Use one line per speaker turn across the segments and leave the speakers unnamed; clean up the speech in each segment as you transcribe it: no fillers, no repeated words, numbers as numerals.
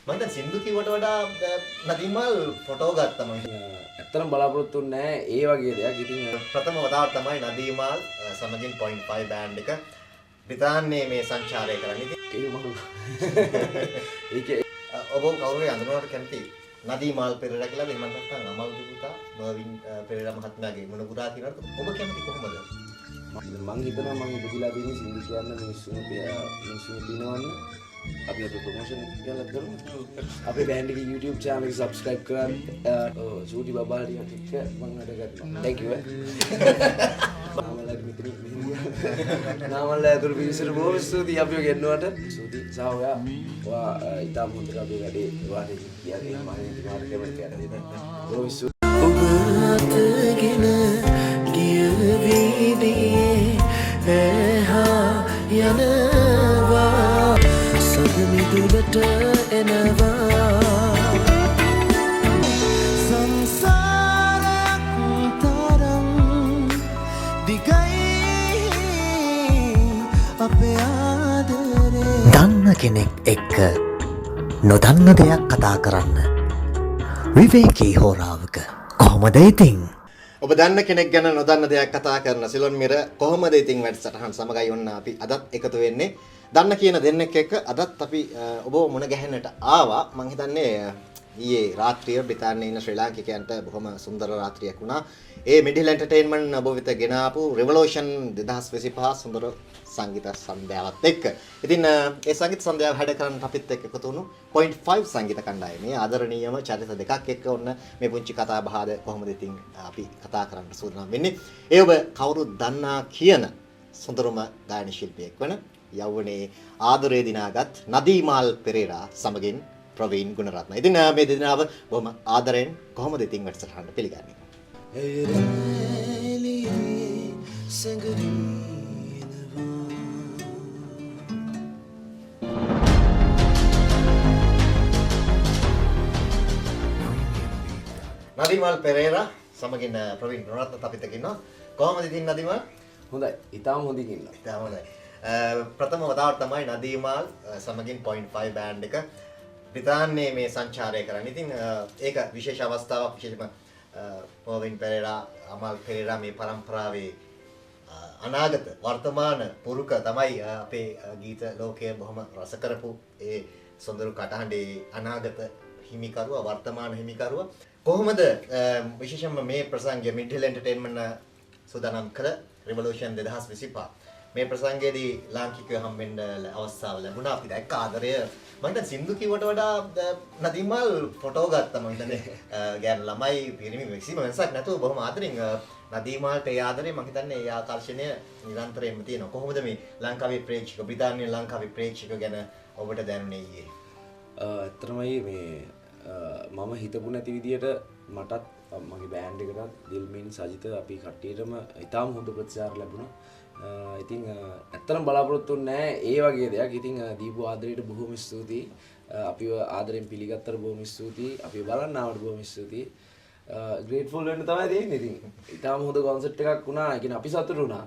මම දැන් සින්දු කිව්වට වඩා නදීමල් ෆොටෝ ගත්තා මම.
ඇත්තටම බලාපොරොත්තු වෙන්නේ ඒ වගේ දෙයක්. ඉතින්
ප්‍රථම වතාවට තමයි නදීමල් සමගින් 0.5 බෑන්ඩ් එක බ්‍රිතාන්‍යයේ මේ සංචාරය කරන්නේ. ඉතින්
ඒක මම ඒක
ඔබ කවුරුහරි අඳුනනවට කැමති නදීමල් පෙරේරා කියලාද එහෙම නැත්නම් අමල් දුපුතා මර්වින් පෙරේරා මහත්මයාගේ මුණුපුරා කියනකොට ඔබ කැමති කොහොමද?
මම හිතනවා මම ඉපදිලා තියෙන සින්දු කියන්න මිනිස්සුන්ට පිනවන්න අපි අපේ ප්‍රොමෝෂන් කරලා කරමු. අපේ බෑන්ඩ් එකේ YouTube channel එක subscribe කරන්න. සූටි බබාලි ටික මම වැඩ කරනවා. Thank you. නාමල් ඇතුළු පිරිසට බොහොම ස්තුතියි අපිව ගෙන්නවට. ස්තුතියි සහෝයා. ඔයා ඉතාම හොඳට අපේ වැඩේ වාඩි කියන්නේ මම මාර්ග කැමති කරලා දෙන්න. බොහොම ස්තුතියි.
ඔබ අතගෙන ගිය වීදියේ එහා යනවා සදමිදුලට එනවා සංසාරයක් තරම් දිගයි අපේ ආදරේ දන්න කෙනෙක් එක්ක නොදන්න දෙයක් කතා කරන්න විවේකී හෝරාවක කොහොමද ඉතින්
ඔබ දන්න කෙනෙක් ගැන නොදන්න දෙයක් කතා කරන සිලොන් මිර කොහොමද ඉතින් වැඩසටහන් සමගයි ඔන්න අපි අදත් එකතු වෙන්නේ. දන්න කියන දෙන්නෙක් එක්ක අදත් අපි ඔබ මුණ ගැහෙන්නට ආවා. මම හිතන්නේ ඊයේ රාත්‍රියේ බ්‍රිතාන්‍යයේ ඉන්න ශ්‍රී ලාංකිකයන්ට බොහොම සුන්දර රාත්‍රියක් වුණා. ඒ මිඩල් එන්ටර්ටේන්මන්ට් ඔබ වෙත ගෙන ආපු රිවොලූෂන් 2025 සුන්දර සංගීත සන්ධ්‍යාවත් එක්ක. ඉතින් ඒ සංගීත සන්ධ්‍යාව හැඩ කරන්න අපිත් එක්ක එකතු වුණු 0.5 සංගීත කණ්ඩායමේ ආදරණීයම චරිත දෙකක් එක්ක ඔන්න මේ පුංචි කතා බහද කොහොමද ඉතින් අපි කතා කරන්න සූදානම් වෙන්නේ. ඒ ඔබ කවුරුත් දන්නා කියන සුන්දරම ගායන ශිල්පියෙක් වන යෞවනයේ ආදරය දිනාගත් නදීමල් පෙරේරා සමගින් ප්‍රවීන් ගුණරත්න. ඉතින් මේ දෙදෙනාව බොහොම ආදරෙන් කොහොමද ඉතින් වැඩසටහනට පිළිගන්නේ? නදීමල් පෙරේරා සමගින් ප්‍රවීන් ගුණරත්න අපිත් එක්ක ඉන්නවා. කොහොමද ඉතින් නදීමල්?
හොඳයි. ඉතාලම හොඳින් ඉන්නවා.
ඉතාලම හොඳයි. ප්‍රථම වතාවට තමයි නදීමල් සමගින් 0.5 බෑන්ඩ් එක බ්‍රිතාන්‍යයේ මේ සංචාරය කරන්නේ. ඉතින් ඒක විශේෂ අවස්ථාවක්. විශේෂම මර්වින් පෙරේරා, අමල් පෙරේරා මේ පරම්පරාවේ අනාගත වර්තමාන පුරුක තමයි අපේ ගීත ලෝකයේ බොහොම රස කරපු ඒ සොඳුරු කටහඬේ අනාගත හිමිකරුවා වර්තමාන හිමිකරුවා. කොහොමද විශේෂයෙන්ම මේ ප්‍රසංගය මිඩල් එන්ටර්ටේන්මන්ට් සූදානම් කළ රිවොලූෂන් 2025 මේ ප්‍රසංගයේදී ලාංකිකව හම්බෙන්න අවස්ථාව ලැබුණා. අපි දැක්ක ආදරය මම දැන් සින්දු කිව්වට වඩා නදීමල් ෆොටෝ ගත්තා. මම හිතන්නේ ගෑනු ළමයි පිරිමි කිසිම වෙනසක් නැතුව බොහොම ආදරෙන් නදීමල්ට ඒ ආදරේ මම හිතන්නේ ඒ ආකර්ෂණය නිරන්තරයෙන්ම තියෙනවා. කොහොමද මේ ලංකාවේ ප්‍රේක්ෂක බ්‍රිතාන්‍ය ලංකාවේ ප්‍රේක්ෂක ගැන ඔබට දැනුනේ ඊයේ?
ඇත්තටමයි මේ මම හිතපු නැති විදියට මටත් මගේ බෑන්ඩ් එකටත් දිල්මින් සජිත අපි කට්ටියටම ඉතාම හොඳ ප්‍රතිචාර ලැබුණා. ඉතින් ඇත්තටම බලාපොරොත්තු නැහැ ඒ වගේ දෙයක්. ඉතින් දීපු ආදරයට බොහොම ස්තුතියි. අපිව ආදරෙන් පිළිගත්තට බොහොම ස්තුතියි. අපිව බලන්න ආවට බොහොම ස්තුතියි. ග්‍රේට්ෆුල් වෙන්න තමයි තියෙන්නේ. ඉතින් ඉතාම හොඳ කොන්සර්ට් එකක් වුණා. ඒ කියන්නේ අපි සතුටු වුණා.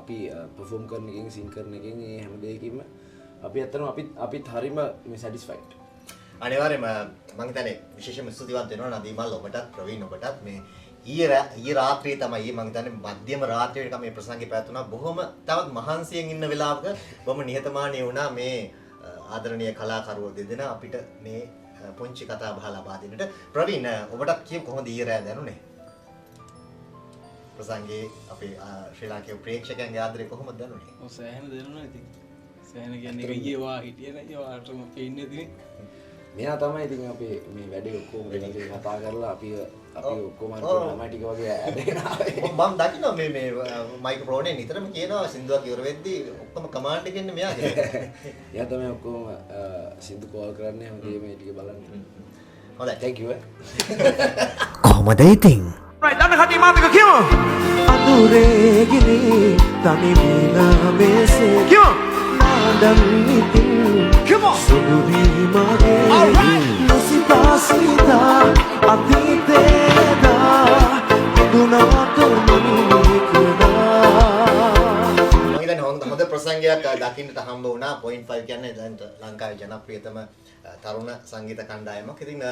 අපි පර්ෆෝම් කරන එකෙන් සින් කරන එකෙන් මේ හැම දෙයකින්ම අපි ඇත්තටම අපිත් හරිම මේ සැටිස්ෆයිඩ්.
අනිවාර්යයෙන්ම මම හිතන්නේ විශේෂම ස්තුතිවන්ත වෙනවා නදීමල් ඔබටත් ප්‍රවීන් ඔබටත් මේ ඊයේ රාත්‍රියේ තමයි මම හිතන්නේ මධ්‍යම රාත්‍රියට මේ ප්‍රසංගේ පැවැත්ුණා. බොහොම තවත් මහන්සියෙන් ඉන්න වෙලාවක බොහොම නිහතමානී වුණා මේ ආදරණීය කලාකරුවෝ දෙදෙනා අපිට මේ පුංචි කතා බහ ලබා දෙන්නට. ප්‍රවීන් ඔබටත් කියමු කොහොමද ඊයේ රෑ දැනුනේ? ප්‍රසංගේ අපේ ශ්‍රී ලාංකික ප්‍රේක්ෂකයන්ගේ ආදරේ කොහොමද දැනුනේ?
ඔව් සෑහෙන දැනුණා ඉතින්. සෑහෙන කියන්නේ ඊයේ වා හිටියේ නෑ වාටම පේන්නේ ඉතින්.
මෙයා තමයි ඉතින් අපේ මේ වැඩේ ඔක්කොම ගෙනල්ලා කතා කරලා අපි ඔක්කොම ළමයි ටික වගේ ඇදගෙන ආවේ.
මම දකිනවා මේ මයික්‍රොෆෝනේ නිතරම කියනවා සින්දුවක් ඉවර වෙද්දී ඔක්කොම කමාන්ඩ් එක එන්නේ මෙයාගේ.
එයා තමයි ඔක්කොම සින්දු කෝල් කරන්නේ හැමදේම මේ ටික බලන්න.
හොඳයි.
thank you.
කොහොමද ඉතින්
දන්න කටි මාතක කියමු.
අඳුරේ ගිනි තනි මීලා මේසේ
කියමු.
ආදම් ඉතින්
කියමු.
සුදුරි මගේ නොසිතාසිතා අතීතේදා දුනාට මනිකදා.
මම හිතන්නේ හොඳ ප්‍රසංගයක් දකින්නට හම්බ වුණා .5 කියන්නේ දැන් ලංකාවේ ජනප්‍රියතම තරුණ සංගීත කණ්ඩායමක්. ඉතින්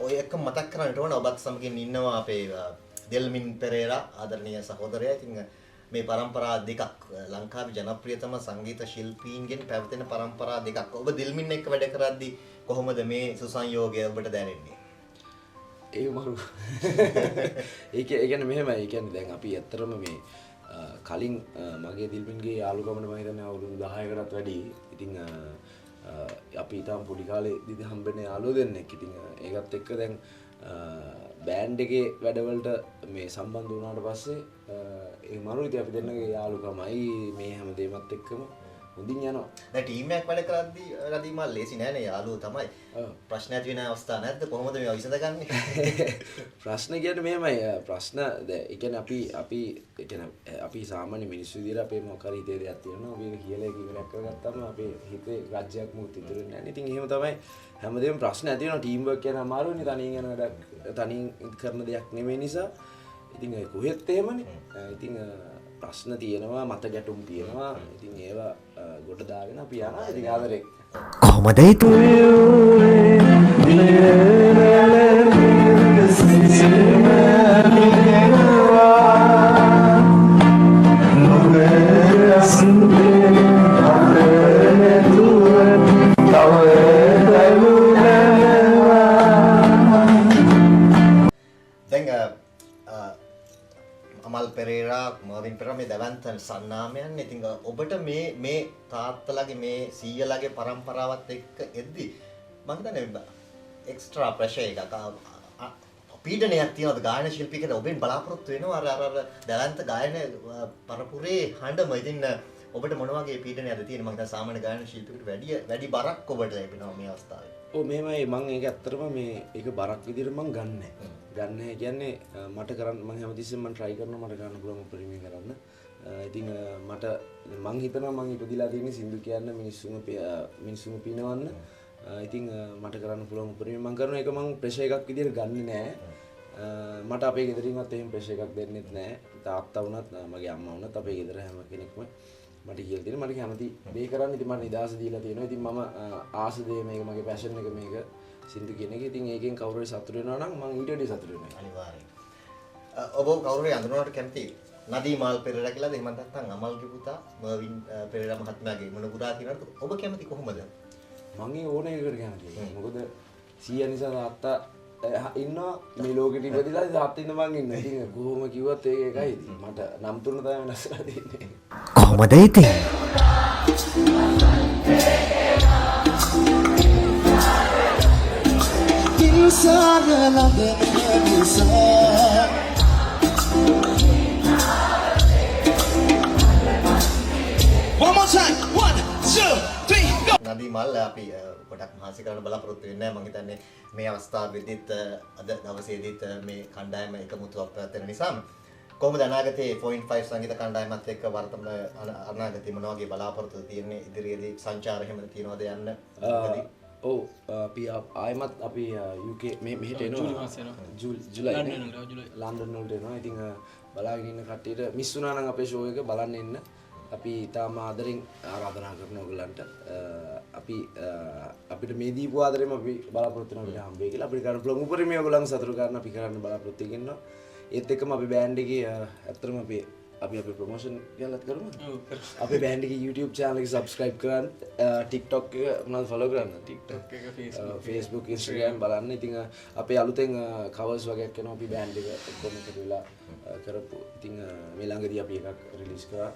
ඔය එක මතක් කරන්නට ඕන ඔබත් සමගින් ඉන්නවා අපේ දෙල්මින් පෙරේරා ආදරණීය සහෝදරයා. ඉතින් මේ પરම්පරා දෙකක් ලංකාවේ ජනප්‍රියතම සංගීත ශිල්පීන්ගෙන් පැවතෙන પરම්පරා දෙකක්. ඔබ දෙල්මින් එක්ක වැඩ කරද්දී කොහොමද මේ සුසංයෝගය ඔබට දැනෙන්නේ?
ඒ මරු ඒ කියන්නේ මෙහෙමයි. ඒ කියන්නේ දැන් අපි ඇත්තටම මේ කලින් මගේ දිල්මින්ගේ යාළුකමට මම හිතන්නේ අවුරුදු 10කටත් වැඩි. ඉතින් අපි ඊටම පොඩි කාලේ දිදි හම්බෙන යාළුවෝ දෙන්නෙක්. ඉතින් ඒකත් එක්ක දැන් බෑන්ඩ් එකේ වැඩවලට මේ සම්බන්ධ වුණාට පස්සේ ඒ මරු ඉතින් අපි දෙන්නගේ යාළුකමයි මේ හැම දෙයක්ත් එක්කම හොඳින් යනවා.
දැන් ටීම් එකක් වැඩ කරද්දී රදීමල් ලේසි නෑනේ යාළුවෝ තමයි. ප්‍රශ්න ඇති වෙන අවස්ථා නැද්ද? කොහොමද මේවා විසඳගන්නේ?
ප්‍රශ්න කියන්නේ මෙහෙමයි. ප්‍රශ්න ඒ කියන්නේ අපි සාමාන්‍ය මිනිස්සු විදිහට අපේ මොකක් හරි හිතේ දෙයක් තියෙනවා. අපි ඒක කියලා ඒක ඉවරයක් කරගත්තාම අපේ හිතේ රාජ්‍යයක් මුත් ඉතුරු වෙන්නේ නැහැ. ඉතින් එහෙම තමයි හැමදේම ප්‍රශ්න ඇති වෙනවා. ටීම් වර්ක් කියන අමාරුනේ. තනියෙන් යන වැඩක් තනියෙන් කරන දෙයක් නෙමෙයි නිසා. ඉතින් ඒ කොහෙත් එහෙමනේ. ඉතින් ප්‍රශ්න තියෙනවා, මත ගැටුම් තියෙනවා. ඉතින් ඒවා ගොඩ දාගෙන අපි යනවා. ඉතින් ආදරේ
කොහොමද
අමල් පෙරේරා මර්වින් පෙරේරා මේ දවන්ත සන්නාමයන්. ඉතින් ඔබට මේ තාත්තලාගේ මේ සීයලාගේ પરම්පරාවත් එක්ක එද්දි මම හිතන්නේ එක්ස්ට්‍රා ප්‍රෙෂර් එකක් පීඩනයක් තියෙනවද ගායන ශිල්පියෙකුට ඔබෙන් බලාපොරොත්තු වෙනවා අර දවන්ත ගායන පරපුරේ හඬම. ඉතින් ඔබට මොන වගේ පීඩනයක්ද තියෙන්නේ? මම හිතන්නේ සාමාන්‍ය ගායන ශිල්පියෙකුට වැඩි බරක් ඔබට ලැබෙනවා මේ අවස්ථාවේ.
ඔව් මෙහෙමයි. මම ඒක ඇත්තටම මේ ඒක බරක් විදිහට මම ගන්නෑ. කියන්නේ මට කරන්න මම හැමතිස්සෙම මම try කරනවා මට කරන්න පුළුවන් උපරිමය කරන්න. ඉතින් මට මං හිතනවා මං ඉපදිලා තියෙන්නේ සින්දු කියන්න මිනිස්සුම පිනවන්න. ඉතින් මට කරන්න පුළුවන් උපරිමය මං කරනවා. ඒක මං ප්‍රෙෂර් එකක් විදිහට ගන්නෙ නෑ. මට අපේ ගෙදරින්වත් එහෙම ප්‍රෙෂර් එකක් දෙන්නෙත් නෑ. තාත්තා වුණත් මගේ අම්මා වුණත් අපේ ගෙදර හැම කෙනෙක්ම මට කියලා තියෙනවා මට කැමති දේ කරන්න. ඉතින් මට නිදාස දීලා තියෙනවා. ඉතින් මම ආස දේ මේක මගේ පැෂන් එක මේක සින්දු කියන එක. ඉතින් ඒකෙන් කවුරු හරි සතුටු වෙනවා නම් මං ඊට වඩා සතුටු වෙනවා.
අනිවාර්යයෙන්. ඔබ කවුරු හරි අඳුනනවට කැමති නදීමාල් පෙරේරා කියලාද? එහෙම නැත්නම් අමල්ගේ පුතා මර්වින් පෙරේරා මහත්මයාගේ මොනගුරා කියනවාද? ඔබ කැමති කොහොමද?
මං ඒ ඕන එකකට කැමතියි. මොකද සීයා නිසා තාත්තා ඉන්නවා මේ ලෝකෙට ඉපදිලා තාත්තා ඉන්න මං ඉන්නවා. ඉතින් කොහොම කිව්වත් ඒක එකයි. මට නම් තුන තමයි වෙනස්ලා තියෙන්නේ.
කොහොමද ඉතින්
One more time. 1, 2, 3, go.
නදීමල් අපි ගොඩක් මහන්සි කරන්න බලාපොරොත්තු වෙන්නේ නැහැ. මම හිතන්නේ මේ අවස්ථාවේදීත් අද දවසේදීත් මේ කණ්ඩායම එකමුතුවක් පැවැත්වෙන නිසාම කොහොමද අනාගතයේ 0.5 සංගීත කණ්ඩායමත් එක්ක වර්තමාන අනාගතයේ මොන වගේ බලාපොරොත්තු තියෙන්නේ? ඉදිරියේදී සංචාර එහෙම තියනවද යන්න?
ඔව් අපි ආයමත් අපි UK මෙහෙට එනවා ජූලයි ලන්ඩන් වලට එනවා. ඉතින් බලාගෙන ඉන්න කට්ටියට මිස් වුණා නම් අපේ ෂෝ එක බලන්න එන්න. අපි ඊටාම ආදරෙන් ආරාධනා කරනවා ඔයගලන්ට. අපිට මේ දීපු ආදරෙම අපි බලාපොරොත්තු වෙනවා අපිට හම්බෙයි කියලා. අපිට කරන්න පුළුවන් උපරිමය ඔයගලන් සතුටු කරන්න අපි කරන්න බලාපොරොත්තු වෙනවා. ඒත් එක්කම අපි බෑන්ඩ් එකේ ඇත්තටම අපි අපේ ප්‍රොමෝෂන් කරලත් කරමු. අපේ බෑන්ඩ් එකේ YouTube channel එක subscribe කරන්න, TikTok එක මොනවද follow කරන්න? TikTok එක, Facebook, Instagram බලන්න. ඉතින් අපේ අලුතෙන් covers වගේක් එනවා අපි බෑන්ඩ් එක ඔක්කොම එකතු වෙලා කරපු. ඉතින් මේ ළඟදී අපි එකක් release කරා.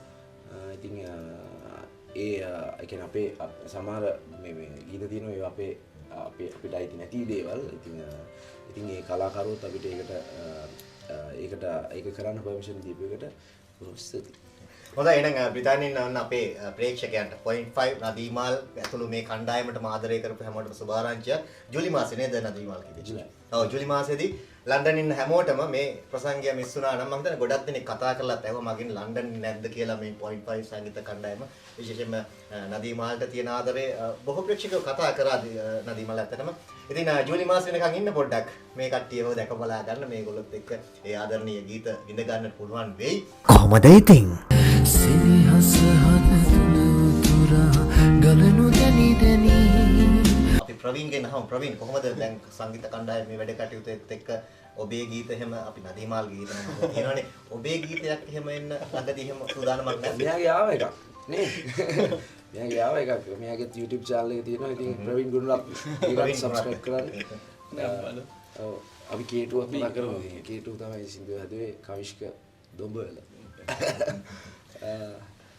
ඉතින් ඒ කියන්නේ අපේ සමහර මේ ගීත තියෙනවා ඒවා අපිට අයිති නැති දේවල්. ඉතින් ඒ කලාකරුවොත් අපිට ඒක කරන්න පර්මිෂන් දීපු එකට ස්තුතියි.
හොඳයි එහෙනම් බ්‍රිතාන්‍යයෙන් වන්න අපේ ප්‍රේක්ෂකයන්ට 0.5 නදීමාල් ඇතුළු මේ කණ්ඩායමට ආදරය කරපු හැමෝටම සුභාරංචිය. ජූලි මාසේ නේද නදීමාල් කිව්වේ? ඔව් ජූලි මාසේදී ලන්ඩන් ඉන්න හැමෝටම මේ ප්‍රසංගය මිස් වුණා නම් මම හිතන්නේ ගොඩක් දෙනෙක් කතා කරලා ඇහුවා මගින් ලන්ඩන් නැද්ද කියලා මේ 0.5 සංගීත කණ්ඩායම. විශේෂයෙන්ම නදීමාල්ට තියෙන ආදරේ බොහෝ ප්‍රේක්ෂකයෝ කතා කරා නදීමාල් ඇත්තටම. ඉතින් ජූලි මාසේ වෙනකන් ඉන්න පොඩ්ඩක් මේ කට්ටියව දැක බලා ගන්න මේගොල්ලොත් එක්ක ඒ ආදරණීය ගීත විඳ ගන්නට පුළුවන් වෙයි.
කොහොමද ඉතින් සිනහස හද තුන උතුරා ගලනු දැනි දැනී
අපි ප්‍රවීන්ගෙන් අහමු. ප්‍රවීන් කොහොමද දැන් සංගීත කණ්ඩායමේ වැඩ කටයුතුත් එක්ක ඔබේ ගීත එහෙම අපි නදීමාල් ගීත නම් කියනවනේ. ඔබේ ගීතයක් එහෙම එන්න ළඟදී එහෙම සූදානමක් නැද්ද?
මෙයාගේ ආව එකක් නේ. මෙයාගේ ආව එකක්. මෙයාගේ YouTube channel එක තියෙනවා. ඉතින් ප්‍රවීන් ගුණරත්න ඒකට subscribe කරන්න. ඔව් අපි කේටුවක් මතක් කරමු. කේටුව තමයි සින්දුව හදුවේ කවිෂ්ක දොඹවල.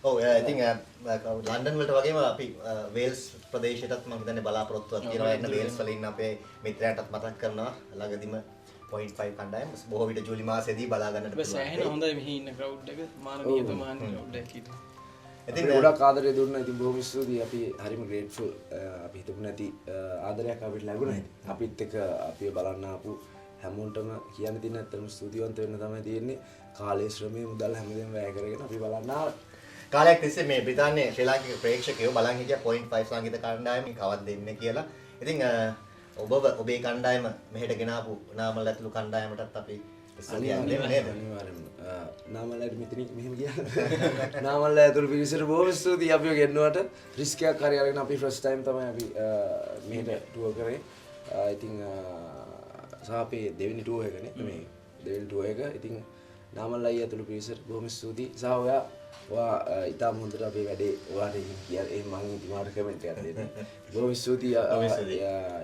ඔව් ඉතින් ලන්ඩන් වලට වගේම අපි වේල්ස් ප්‍රදේශයටත් මම හිතන්නේ බලාපොරොත්තුවක් තියෙනවා. එන්න වේල්ස් වල ඉන්න අපේ මිත්‍රයන්ටත් මතක් කරනවා ළඟදිම 0.5 කණ්ඩායම බොහෝ විට ජූලි මාසෙදී බලා ගන්නට
බස් ඇහෙන හොඳයි මෙහි ඉන්න ක්‍රවුඩ් එක මානවීයතමාන ක්‍රවුඩ් එකක් හිටියා.
ඉතින් ගොඩක් ආදරය දුන්නා. ඉතින් බොහොම ස්තුතියි. අපි හරිම ග්‍රේට්ෆුල්. අපි හිතපු නැති ආදරයක් අපිට ලැබුණා. අපිත් එක්ක අපිව බලන්න ආපු හැමෝටම කියන්න තියෙන ඇත්තටම ස්තුතිවන්ත වෙන්න තමයි තියෙන්නේ. කාලේ ශ්‍රමයේ මුදල් හැමදේම වැය කරගෙන අපි බලන්න ආවා.
කාලයක් තිස්සේ මේ බ්‍රිතාන්‍යයේ ශ්‍රී ලාංකික ප්‍රේක්ෂකයෝ බලන් හිටියා 0.5 සංගීත කණ්ඩායමෙන් කවද්ද දෙන්නේ කියලා. ඉතින් ඔබේ කණ්ඩායම මෙහෙට ගෙනාපු නාමල් ඇතුළු කණ්ඩායමටත් අපි ස්තුතියක් දෙමු නේද?
අනිවාර්යෙන්ම. නාමල්ලාට මෙතනින් මෙහෙම කියන්නේ. නාමල්ලා ඇතුළු පිරිසට බොහොම ස්තුතියි අපිව ගෙන්නුවට. රිස්ක් එකක් හරි අරගෙන අපි ෆස්ට් ටයිම් තමයි අපි මෙහෙට ටුවර් කරේ. ඉතින් සහ අපේ දෙවෙනි ටුවර් එකනේ මේ දෙවෙනි ටුවර් එක. ඉතින් නාමල්ලා ඇතුළු පිරිසට බොහොම ස්තුතියි. සහ ඔයා ඉතාම හොඳට අපේ වැඩේ ඔයාට කියන්නේ ඒ මම ඉතිමාට කමෙන්ට් එකක් දෙන්න. බොහොම ස්තුතියි.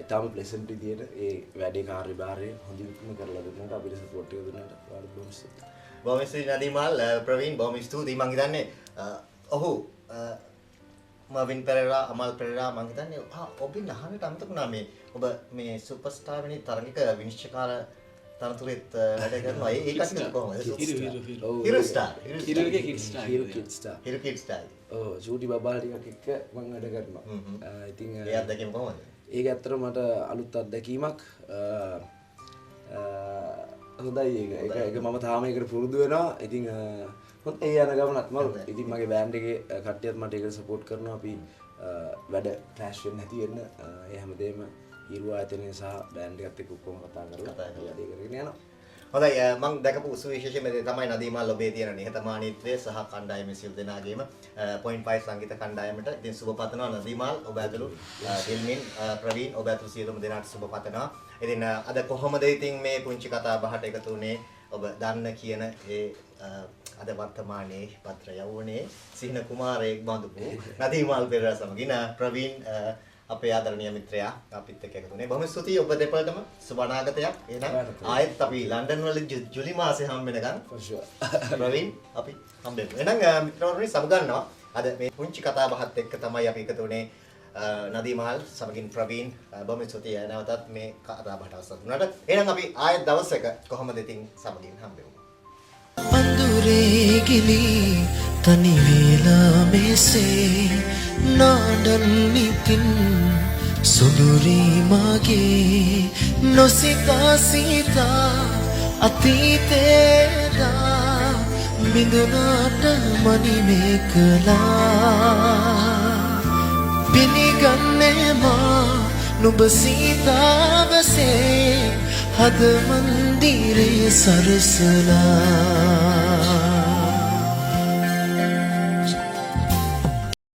ඉතාම ප්ලෙසන්ට් විදියට ඒ වැඩේ කාර්යභාරය හොඳින්ම කරලා දුන්නාට අපිට සපෝට් එක දුන්නාට ඔයාලට බොහොම ස්තුතියි.
බොහොම ස්තුතියි නදීමාල් ප්‍රවීන් බොහොම ස්තුතියි. මම හිතන්නේ ඔහු මවින් පෙරේරා අමල් පෙරේරා මම හිතන්නේ ඔබින් අහන්නට අමතක වුණා මේ ඔබ මේ සුපර්ස්ටාර් වෙනි තරඟික විනිශ්චයකාර තනතුරෙත් වැඩ කරනවා. ඒකත් කොහොමද? හිරු ස්ටාර්.
හිරු කිඩ් ස්ටාර්.
හිරු කිඩ් ස්ටාර්.
ඔව් චූටි බබාලා ටිකක් එක්ක මම වැඩ කරනවා. ඉතින්
ඒ අත්දැකීම කොහොමද?
ඒක ඇත්තට මට අලුත් අත්දැකීමක්. හොඳයි ඒක මම තාම ඒකට පුරුදු වෙනවා. ඉතින් හොඳ ඒ යන ගමනක් මම ඉතින් මගේ බෑන්ඩ් එකේ කට්ටියත් මට ඒකට සපෝට් කරනවා. අපි වැඩ ක්‍රෑෂ් වෙන්නේ නැති වෙන්න ඒ හැමදේම හිරු ආයතනය සහ බෑන්ඩ් එකත් එක්ක ඔක්කොම කතා කරලා වැඩේ කරගෙන යනවා.
හොඳයි මම දැකපු සුවිශේෂම දේ තමයි නදීමාල් ඔබේ තියෙන නිහතමානීත්වය සහ කණ්ඩායමේ සියලු දෙනාගේම 0.5 සංගීත කණ්ඩායමට ඉතින් සුබ පතනවා නදීමාල් ඔබ ඇතුළු දිල්මින් ප්‍රවීන් ඔබ ඇතුළු සියලුම දෙනාට සුබ පතනවා. ඉතින් අද කොහොමද ඉතින් මේ කුංචි කතා බහට එකතු වුණේ ඔබ දන්න කියන ඒ අද වර්තමානයේ පත්‍ර යවුනේ සිහින කුමාරයෙක් බඳු නදීමාල් පෙරේරා සමගින් ප්‍රවීන් අපේ ආදරණීය මිත්‍රයා අපිත් එක්ක එකතු වුණේ. බොහොම ස්තුතියි ඔබ දෙපළටම සුබ අනාගතයක්. එහෙනම් ආයෙත් අපි ලන්ඩන් වල ජුලි මාසේ හම්බ වෙනකන් ප්‍රවීන් අපි හම්බෙමු. එහෙනම් මිත්‍රවරුනි සමගන්නවා. අද මේ පුංචි කතා බහත් එක්ක තමයි අපි එකතු වුණේ. නදීමාල් සමගින් ප්‍රවීන් බොහොම ස්තුතියි නැවතත් මේ කතා බහට අවසන් දුන්නාට. එහෙනම් අපි ආයෙත් දවසක කොහොමද ඉතින් සමගින් හම්බෙමු.
අඳුරේ ගිලි තනි වේලා මෙසේ නාඩන්නිතින් සුදුරි මගේ නොසිතා සිතා අතීතේදා මිදුනාට මනිමේ කළා පිළිගන්නේ මා නුඹ සීතාවසේ හද මන්දිරේ සරසලා